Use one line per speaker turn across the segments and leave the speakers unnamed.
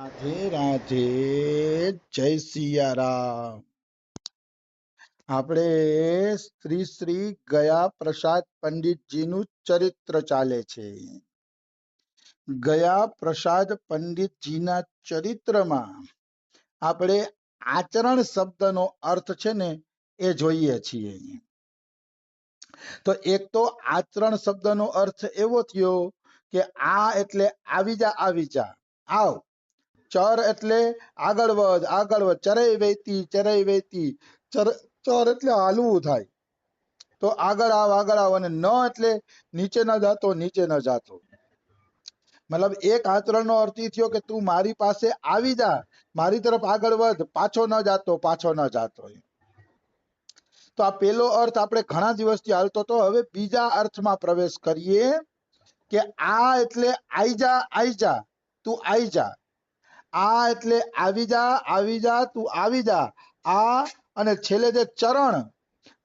રાધે રાધે, જય સિયારામ. આપણે શ્રી શ્રી ગયા પ્રસાદ પંડિતજીનું ચરિત્ર ચાલે છે. ગયા પ્રસાદ પંડિતજીના ચરિત્રમાં આપણે આચરણ શબ્દનો અર્થ છે ને એ જોઈએ છીએ. તો એક તો આચરણ શબ્દનો અર્થ એવો થયો કે આ એટલે આવી જા, આવી જા, આવ. ચર એટલે આગળ વધ, ચરઈ વેતી, ચર એટલે હાલવું થાય, તો આગળ આવ. અને ન એટલે નીચે ન જાતો, નીચે ન જાતો. મતલબ એક આચરણનો અર્થ ઈ થયો કે તું મારી પાસે આવી જા, મારી તરફ આગળ વધ, પાછો ન જાતો, પાછો ન જાતો. તો આ પેલો અર્થ આપણે ઘણા દિવસથી હાલતો તો. હવે બીજા અર્થમાં પ્રવેશ કરીએ કે આ એટલે આઈ જા, તું આઈ જા. આ એટલે આવી જા, તું આવી જા. આ અને છેલ્લે જે ચરણ,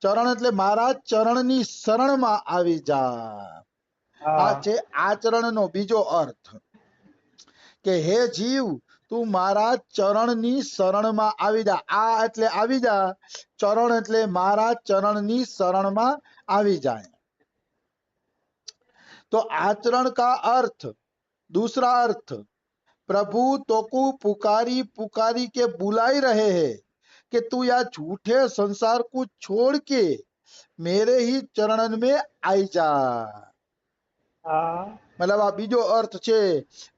ચરણ એટલે મારા ચરણની શરણમાં આવી જા. આ છે આચરણનો બીજો અર્થ કે હે જીવ, તું મારા ચરણની શરણમાં આવી જા. આ એટલે આવી જા, ચરણ એટલે મારા ચરણની શરણમાં આવી જાય. तो आचरण का अर्थ, दूसरा अर्थ, प्रभु तोकू पुकारी पुकारी के बुलाई रहे हैं कि तू या झूठे संसार को छोड़ के मेरे ही चरणन में आई जा. मतलब आ बीजो अर्थ छे.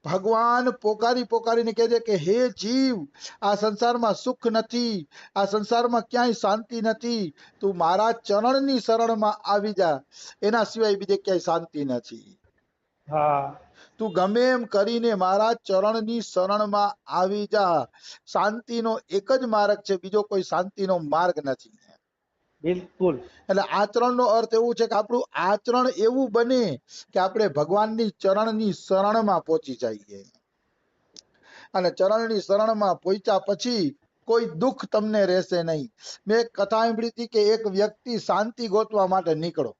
भगवान पोकारी पोकारीने कहे કે હે જીવ, આ સંસારમાં સુખ નથી, આ સંસારમાં ક્યાંય શાંતિ નથી, તું મારા ચરણની શરણમાં આવી જા, એના સિવાય બીજે ક્યાંય શાંતિ નથી. તું ગમે એમ કરીને મારા ચરણની શરણમાં આવી જા. શાંતિનો એક જ માર્ગ છે, બીજો કોઈ શાંતિનો માર્ગ નથી.
બિલકુલ.
એટલે આચરણનો અર્થ એવું છે કે આપણું આચરણ એવું બને કે આપણે ભગવાનની ચરણની શરણમાં પહોંચી જઈએ. અને ચરણની શરણમાં પહોંચ્યા પછી કોઈ દુઃખ તમને રહેશે નહીં. મેં એક કથા સાંભળી હતી કે એક વ્યક્તિ શાંતિ ગોતવા માટે નીકળો,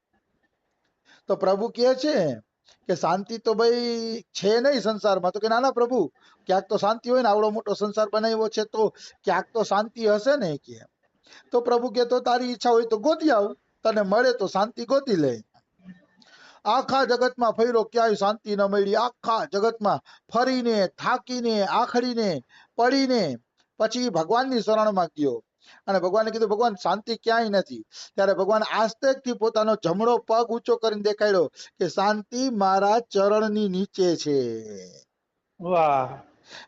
તો પ્રભુ કહે છે કે શાંતિ તો ભાઈ છે નહીં સંસારમાં. તો કે ના ના પ્રભુ, ક્યાંક તો શાંતિ હોય ને, આવડો મોટો સંસાર બનાવ્યો છે તો ક્યાંક તો શાંતિ હશે ને. કે તો પ્રભુ કે તો તારી ઈચ્છા હોય તો ગોતી આવ, તને મળે તો શાંતિ ગોતી લે. આખા જગતમાં ફર્યો, ક્યાંય શાંતિ ન મળી. આખા જગતમાં ફરીને થાકીને આખડીને પડીને પછી ભગવાનની શરણમાં ગયો. અને ભગવાને કીધું, ભગવાન શાંતિ ક્યાંય નથી. ત્યારે ભગવાન આસ્તેકથી પોતાનો જમણો પગ ઊંચો કરીને દેખાડ્યો કે શાંતિ મારા ચરણની નીચે છે.
વાહ.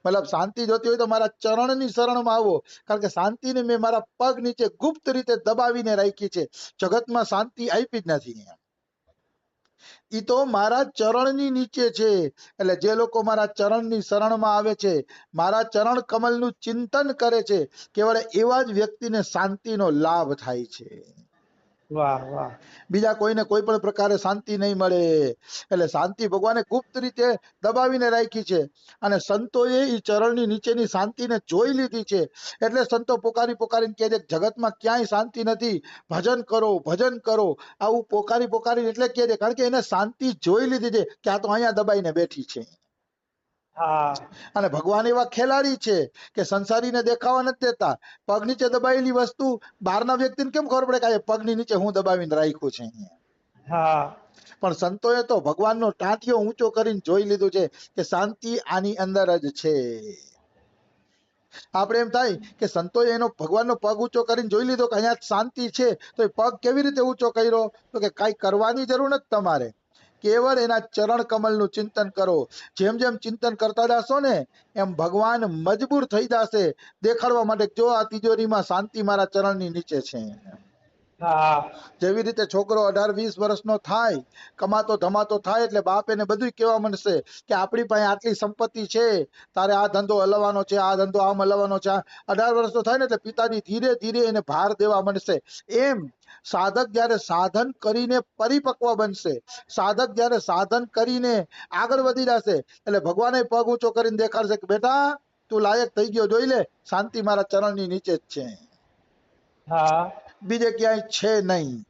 મતલબ શાંતિ જોતી હોય તો મારા ચરણની શરણમાં આવો, કારણ કે શાંતિને મેં મારા પગ નીચે ગુપ્ત રીતે દબાવીને રાખી છે. જગતમાં શાંતિ આપી જ નથી. ઈ તો મારા ચરણની નીચે છે. એટલે જે લોકો મારા ચરણની શરણમાં આવે છે, મારા ચરણ કમલનું ચિંતન કરે છે, કેવળ એવા જ વ્યક્તિને શાંતિનો લાભ થાય છે.
વાહ વાહ.
બીજા કોઈને કોઈ પણ પ્રકારે શાંતિ નહીં મળે. એટલે શાંતિ ભગવાને ગુપ્ત રીતે દબાવીને રાખી છે. અને સંતોએ ઈ ચરણની નીચેની શાંતિને જોઈ લીધી છે. એટલે સંતો પોકારી પોકારીને કહે છે જગતમાં ક્યાંય શાંતિ નથી, ભજન કરો, ભજન કરો. આવું પોકારી પોકારી એટલે કહે છે, કારણ કે એને શાંતિ જોઈ લીધી છે કે આ તો અહીંયા દબાઈને બેઠી છે. અને ભગવાન એવા ખેલાડી છે કે સંસારીને દેખાવા નથી દેતા. પગ નીચે દબાયેલી વસ્તુ બહારના વ્યક્તિને કેમ ખબર પડે કે પગની નીચે હું દબાવીને રાખ્યું છે અહીંયા. પણ સંતોએ તો ભગવાનનો ટાંટિયો ઊંચો કરીને જોઈ લીધું છે કે શાંતિ આની અંદર જ છે. આપણે એમ થાય કે સંતોએ એનો ભગવાનનો પગ ઊંચો કરીને જોઈ લીધો કે અહીંયા શાંતિ છે, તો એ પગ કેવી રીતે ઊંચો કર્યો? તો કે કાંઈ કરવાની જરૂર નથી તમારે, કેવળ એના ચરણ કમલનું ચિંતન કરો. જેમ જેમ ચિંતન કરતા જશો ને એમ ભગવાન મજબૂર થઈ જશે દેખાડવા માટે, જો આ તિજોરીમાં શાંતિ મારા ચરણની નીચે છે. જેવી રીતે છોકરો 18-20 વર્ષનો થાય, કમાતો ધમાતો થાય, એટલે બાપ એને બધું કહેવા માંડશે કે આપણી પાસે આટલી સંપત્તિ છે, તારે આ ધંધો હલવાનો છે, આ ધંધો આમ હલવાનો છે. 18 વર્ષનો થાય ને એટલે પિતાજી ધીરે ધીરે એને ભાર દેવા માંડશે. એમ સાધક જ્યારે સાધન કરીને પરિપક્વ બનશે, સાધક જ્યારે સાધન કરીને આગળ વધી જશે, એટલે ભગવાને પગ ઊંચો કરીને દેખાડશે કે બેટા તું લાયક થઈ ગયો, જોઈ લે, શાંતિ મારા ચરણની નીચે જ છે, બીજે ક્યાંય છે નહીં.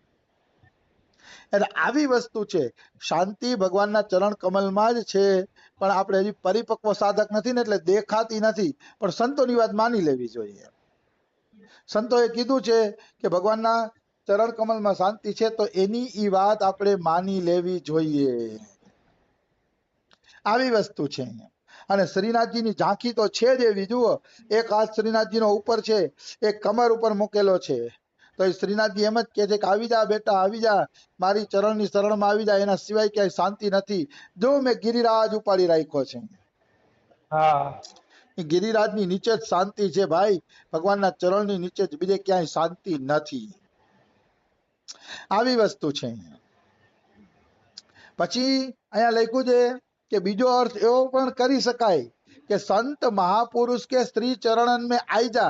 એટલે આવી વસ્તુ છે. શાંતિ ભગવાનના ચરણ કમલમાં જ છે, પણ આપણે હજી પરિપક્વ સાધક નથી ને એટલે દેખાતી નથી. પણ સંતોની વાત માની લેવી જોઈએ. સંતોએ કીધું છે કે ભગવાનના ચરણ કમલમાં શાંતિ છે, તો એની ઈ વાત આપણે માની લેવી જોઈએ. આવી વસ્તુ છે. અને શ્રીનાથજીની ઝાંખી તો છે જ એવી. જુઓ, એક હાથ શ્રીનાથજીનો ઉપર છે, એક કમર ઉપર મૂકેલો છે. તો એ શ્રીનાથજી એમ જ કહે છે કે આવી જા બેટા, આવી જા, મારી ચરણની શરણમાં આવી જા, એના સિવાય ક્યાંય શાંતિ નથી. જો મેં ગિરિરાજ ઉપાડી રાખ્યો છે.
હા
એ ગિરિરાજની નીચે જ શાંતિ છે ભાઈ. ભગવાનના ચરણની નીચે જ, બીજે ક્યાંય શાંતિ નથી. આવી વસ્તુ છે. પછી અહીંયા લખ્યું છે કે બીજો અર્થ એવો પણ કરી શકાય કે સંત મહાપુરુષ કે સ્ત્રી ચरणन में आई जा,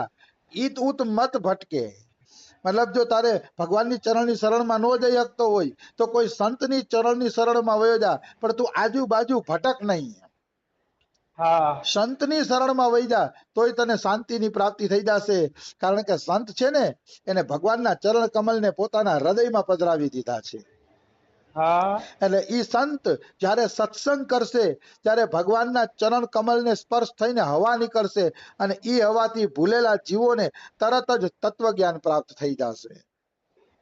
ઈત ઉત મત ભટકે. મતલબ જો તારે ભગવાનની ચરણની શરણમાં ન જઈ શકતો હોય તો કોઈ સંતની ચરણની શરણમાં વયો જા, પણ તું આજુબાજુ ભટક નહીં.
હા
સંતની શરણમાં વહી જા તોય તને શાંતિની પ્રાપ્તિ થઈ જશે. કારણ કે સંત છે ને, એને ભગવાનના ચરણ કમલને પોતાના હૃદયમાં પધરાવી દીધા છે.
હા
એટલે ઈ સંત જ્યારે સત્સંગ કરશે ત્યારે ભગવાનના ચરણ કમલને સ્પર્શ થઈને હવા નીકળશે, અને ઈ હવાથી ભૂલેલા જીવોને તરત જ તત્વજ્ઞાન પ્રાપ્ત થઈ જશે.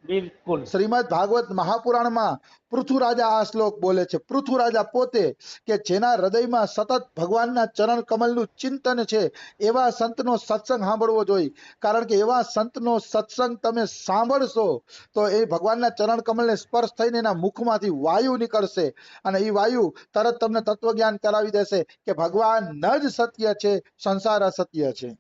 બિલકુલ.
શ્રીમદ ભાગવત મહાપુરાણમાં પૃથુરાજા આ શ્લોક બોલે છે. પૃથુરાજા પોતે કે જેના હૃદયમાં સતત ભગવાનના ચરણ કમલનું ચિંતન છે, એવા સંતનો સત્સંગ સાંભળવો જોઈએ. કારણ કે એવા સંતનો સત્સંગ તમે સાંભળશો તો એ ભગવાનના ચરણ કમલને સ્પર્શ થઈને એના મુખમાંથી વાયુ નીકળશે, અને એ વાયુ તરત તમને તત્વજ્ઞાન કરાવી દેશે કે ભગવાન જ સત્ય છે, સંસાર અસત્ય છે.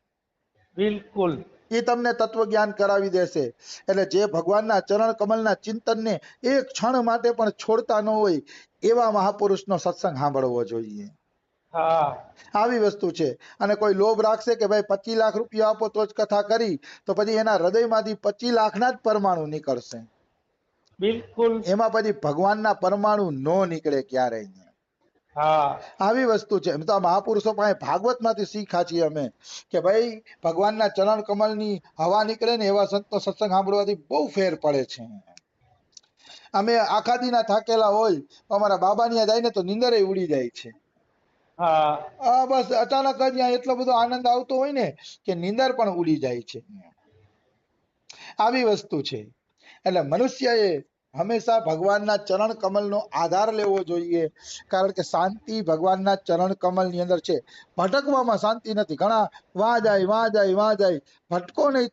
બિલકુલ.
એ તમને તત્વજ્ઞાન કરાવી દેશે. એટલે જે ભગવાનના ચરણ કમલના ચિંતનને એક ક્ષણ માટે પણ છોડતા ન હોય એવા મહાપુરુષનો સત્સંગ સાંભળવો જોઈએ.
હા
આવી વસ્તુ છે. અને કોઈ લોભ રાખશે કે ભાઈ 25 લાખ રૂપિયા આપો તો જ કથા કરી, તો પછી એના હૃદયમાંથી 25 લાખના જ પરમાણુ નીકળશે.
બિલકુલ.
એમાં પછી ભગવાનના પરમાણુ નો નીકળે ક્યારેય.
હા
આવી વસ્તુ છે. એમ તો આ મહાપુરુષો પાસે ભાગવતમાંથી શીખા છીએ અમે કે ભાઈ ભગવાનના ચરણ કમલની હવા નીકળે ને એવા સંતનો સત્સંગ સાંભળવાથી બહુ ફેર પડે છે. અમે આખા દીના થાકેલા હોય તો અમારા બાબાની ત્યાં જઈને તો નીંદરે ઉડી જાય છે.
હા
બસ અચાનક જ ત્યાં એટલો બધો આનંદ આવતો હોય ને કે નીંદર પણ ઉડી જાય છે. આવી વસ્તુ છે. એટલે મનુષ્યએ હંમેશા ભગવાનના ચરણ કમલનો આધાર લેવો જોઈએ. કારણ કે શાંતિ ભગવાનના ચરણ કમલની અંદર છે. ભટકવામાં શાંતિ નથી. ઘણા વાં જાય ભટકો નહીં,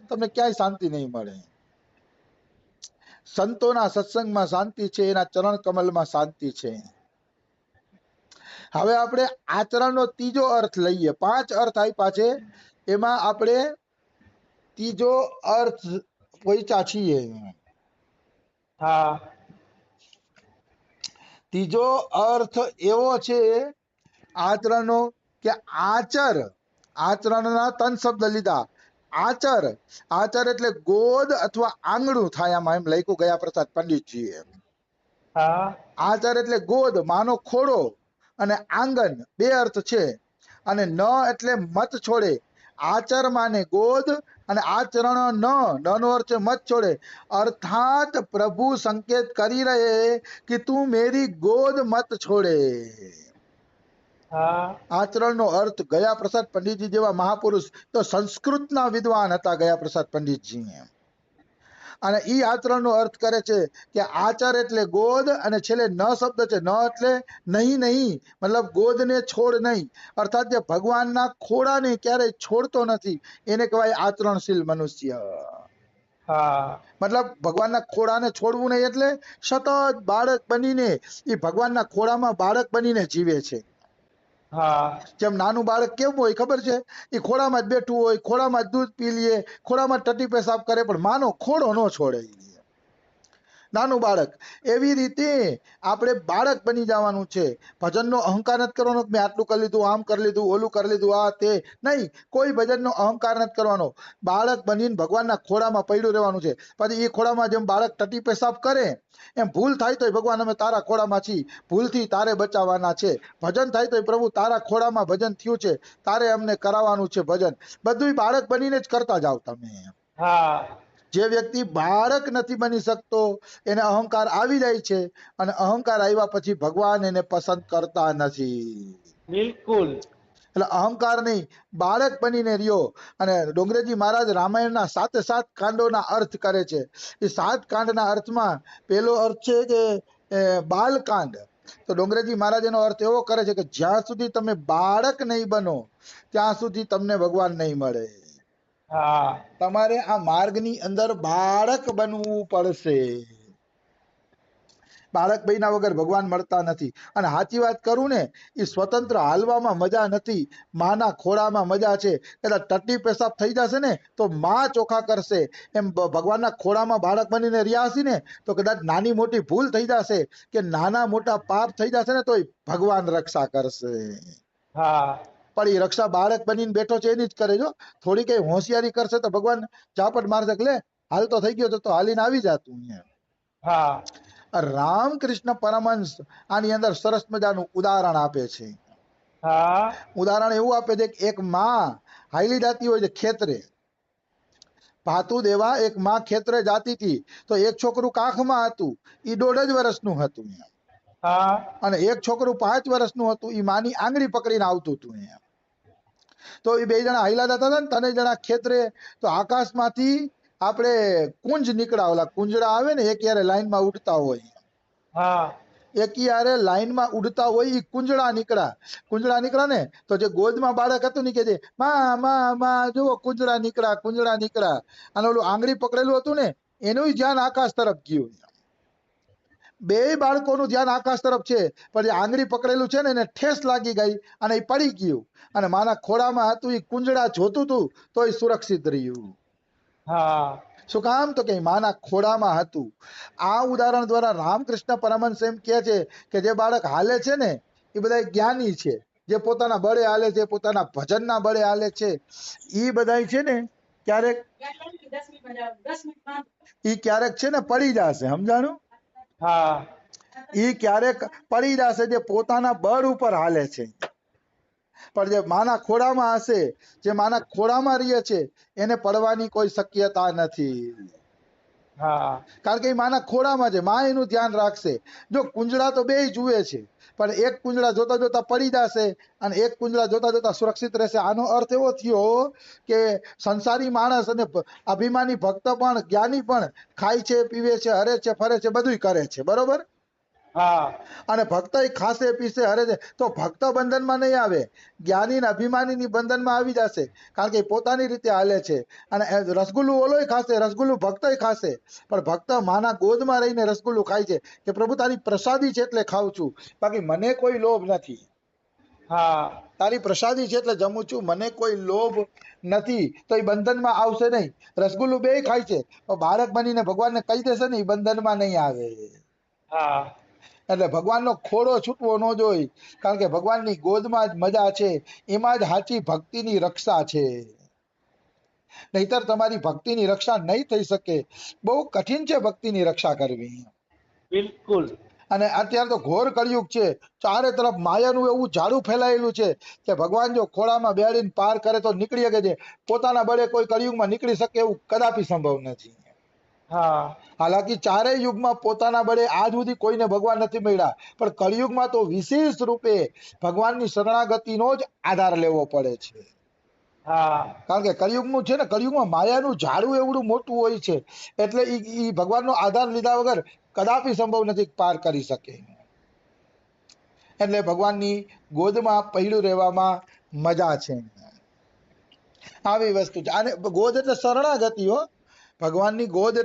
તમને ક્યાંય શાંતિ નહીં મળે. સંતોના સત્સંગમાં શાંતિ છે, એના ચરણ કમલમાં શાંતિ છે. હવે આપણે આચરણનો ત્રીજો અર્થ લઈએ. 5 અર્થ આપ્યા છે, એમાં આપણે ત્રીજો અર્થ પહોંચ્યા છીએ.
હા
ત્રીજો અર્થ એવો છે આચરણનો કે આચરણના 3 શબ્દ લીધા. આચર એટલે ગોદ અથવા આંગણું થાય. આમાં એમ લખ્યું ગયા પ્રસાદ પંડિતજીએ.
હા
આચર એટલે ગોદ, માનો ખોડો, અને આંગન, 2 અર્થ છે. અને ન એટલે મત છોડે. આચર માને ગોદ, અને આચરણ નો અર્થ છે મત છોડે. અર્થાત પ્રભુ સંકેત કરી રહે કે તું મેરી ગોદ મત છોડે.
હા
આચરણનો અર્થ ગયા પ્રસાદ પંડિતજી જેવા મહાપુરુષ તો સંસ્કૃતના વિદ્વાન હતા. ગયા પ્રસાદ પંડિતજી અને ઈ આચરણનો અર્થ કરે છે કે આચર એટલે ગોદ, અને છેલ્લે ન શબ્દ છે. ન એટલે નહીં, મતલબ ગોદને છોડ નહીં. અર્થાત જે ભગવાનના ખોડાને ક્યારેય છોડતો નથી એને કહેવાય આચરણશીલ મનુષ્ય.
હા
મતલબ ભગવાનના ખોડાને છોડવું નહીં એટલે સતત બાળક બનીને એ ભગવાનના ખોડામાં બાળક બનીને જીવે છે.
હા
જેમ નાનું બાળક કેવું હોય ખબર છે? એ ખોડામાં જ બેઠું હોય, ખોડામાં જ દૂધ પી લે, ખોડામાં ટટી પેશાબ કરે, પણ માનો ખોડો ન છોડે. નાનું બાળક. એવી રીતે આપણે બાળક બની જવાનું છે. ભજનનો અહંકાર નથી કરવાનો કે મેં આટલું કરી લીધું, આમ કરી લીધું, ઓલું કરી લીધું, આ તે નહીં. કોઈ ભજનનો અહંકાર નથી કરવાનો. બાળક બનીને ભગવાનના ખોડામાં પડ્યું રહેવાનું છે. પછી એ ખોડામાં જેમ બાળક ટટી પેશાબ કરે એમ ભૂલ થાય તો ભગવાન અમે તારા ખોડામાં છીએ, ભૂલથી તારે બચાવવાના છે. ભજન થાય તો પ્રભુ તારા ખોડામાં ભજન થયું છે, તારે અમને કરાવવાનું છે ભજન. બધું બાળક બનીને જ કરતા જાવ તમે.
હા
જે વ્યક્તિ બાળક નથી બની શકતો એને અહંકાર આવી જાય છે, અને અહંકાર આવ્યા પછી ભગવાન એને પસંદ કરતા નથી.
બિલકુલ.
એટલે અહંકાર નહીં, બાળક બનીને રહ્યો. અને ડોંગરેજી મહારાજ રામાયણના 7 કાંડોના અર્થ કરે છે. એ 7 કાંડના અર્થમાં પહેલો અર્થ છે કે બાલકાંડ. તો ડોંગરેજી મહારાજ એનો અર્થ એવો કરે છે કે જ્યાં સુધી તમે બાળક નહીં બનો ત્યાં સુધી તમને ભગવાન નહીં મળે.
હા.
તમારે આ માર્ગની અંદર બાળક બનવું પડશે. બાળક બન્યા વગર ભગવાન મળતા નથી. અને સાચી વાત કરું ને, એ સ્વતંત્ર હાલવામાં મજા નથી, માના ખોળામાં મજા છે. કદાચ ટટ્ટી પેશાબ થઈ જશે ને તો માં ચોખ્ખા કરશે. એમ ભગવાનના ખોળામાં બાળક બનીને રહ્યા હશે ને તો કદાચ નાની મોટી ભૂલ થઈ જશે કે નાના મોટા પાપ થઈ જશે ને તોય ભગવાન રક્ષા કરશે.
હા.
પણ એ રક્ષા બાળક બનીને બેઠો છે એની જ કરે. જો થોડી કઈ હોશિયારી કરશે તો ભગવાન ઝાપટ મારશે કે લે હાલ તો થઈ ગયો તો હાલીને આવી જાતું.
હા.
રામકૃષ્ણ પરમહંસ આની અંદર સરસ મજાનું ઉદાહરણ આપે છે.
હા.
ઉદાહરણ એવું આપે છે કે એક માં હાઈલી જાતી હોય છે ખેતરે. ભાતુ દેવા એક માં ખેતરે જાતી હતી તો એક છોકરું કાખમાં હતું, એ 1.5 વર્ષનું હતું.
હા.
અને એક છોકરું 5 વર્ષનું હતું, એ માની આંગળી પકડીને આવતું હતું. તો એ 2 જણા હાઈલા જતા હતા ને 3 જણા ખેતરે. તો આકાશમાંથી આપણે કુંજ નીકળ્યા, ઓલા કુંજડા આવે ને એક યારે લાઈનમાં ઉડતા હોય,
હા.
એક યારે લાઈનમાં ઉડતા હોય, એ કુંજડા નીકળ્યા ને તો જે ગોદમાં બાળક હતું ને કે છે માં જુઓ કુંજડા નીકળ્યા. અને ઓલું આંગળી પકડેલું હતું ને એનું ધ્યાન આકાશ તરફ ગયું. 2 બાળકોનું ધ્યાન આકાશ તરફ છે, પણ જે આંગળી પકડેલું છે ને એને ઠેસ લાગી ગઈ અને એ પડી ગયું. અને માના ખોળામાં હતું એ કુંજડા જોતું હતું તો એ સુરક્ષિત રહ્યું.
હા.
શું કામ? તો કે માના ખોળામાં હતું. આ ઉદાહરણ દ્વારા રામકૃષ્ણ પરમહંસ એમ કહે છે કે જે બાળક હાલે છે ને એ બધા જ્ઞાની છે, જે પોતાના બળે હાલે છે, પોતાના ભજનના બળે હાલે છે, એ બધા છે ને ક્યારેક છે ને પડી જશે. સમજાણું?
હા.
એ ક્યારેક પડી જશે જે પોતાના બળ ઉપર હાલે છે. પણ જે માના ખોળામાં હશે, જે માના ખોળામાં રહે છે એને પડવાની કોઈ શક્યતા નથી.
હા.
કારણ કે એ માના ખોળામાં છે, માં એનું ધ્યાન રાખશે. જો કુંજડા તો 2 જુએ છે, પણ એક કુંજડા જોતા જોતા પડી જશે અને એક કુંજડા જોતા જોતા સુરક્ષિત રહેશે. આનો અર્થ એવો થયો કે સંસારી માણસ અને અભિમાની ભક્ત પણ જ્ઞાની પણ ખાય છે, પીવે છે, હરે છે, ફરે છે, બધુંય કરે છે. બરોબર?
હા.
અને ભક્ત ખાસે પીસે હરે છે તો ભક્ત બંધનમાં નહીં આવે, જ્ઞાની ને અભિમાની બંધનમાં આવી જશે. કારણ કે પોતાની રીતે હાલે છે. અને રસગુલ્લું ઓલોય ખાશે, રસગુલ્લું ભક્તય ખાશે, પણ ભક્ત માના ગોદમાં રહીને રસગુલ્લું ખાય છે કે પ્રભુ તારી પ્રસાદી છે એટલે ખાઉં છું, બાકી મને કોઈ લોભ નથી.
હા.
તારી પ્રસાદી છે એટલે જમું છું, મને કોઈ લોભ નથી. તો એ બંધનમાં આવશે નહીં. રસગુલ્લું 2 ખાય છે તો બાળક બનીને ભગવાનને કહી દેશે ને એ બંધનમાં નહીં આવે.
હા.
એટલે ભગવાનનો ખોળો છૂટવો ન જોઈએ, કારણ કે ભગવાનની ગોદમાં જ મજા છે, એમાં જ સાચી ભક્તિની રક્ષા છે. નહીતર તમારી ભક્તિની રક્ષા નહીં થઈ શકે. બહુ કઠિન છે ભક્તિની રક્ષા કરવી.
બિલકુલ.
અને અત્યારે તો ઘોર કળિયુગ છે, ચારે તરફ માયાનું એવું ઝાડું ફેલાયેલું છે કે ભગવાન જો ખોળામાં બેડીને પાર કરે તો નીકળી શકે છે. પોતાના બળે કોઈ કળિયુગમાં નીકળી શકે એવું કદાપી સંભવ નથી.
હા.
હાલાકી ચારેય યુગમાં પોતાના બળે આજ સુધી કોઈને ભગવાન નથી મળ્યા, પણ કળિયુગમાં તો વિશેષ રૂપે ભગવાનની શરણાગતિનો જ આધાર લેવો પડે છે.
હા.
કારણ કે કળિયુગનું છે ને, કળિયુગમાં માયાનું ઝાડું એવડું મોટું હોય છે, એટલે ઈ ભગવાનનો આધાર લીધા વગર કદાપી સંભવ નથી પાર કરી શકે. એટલે ભગવાનની ગોદમાં પૈડું રહેવામાં મજા છે. આવી વસ્તુ છે. અને ગોદ એટલે શરણાગતિ હો. ભગવાનની ગોદ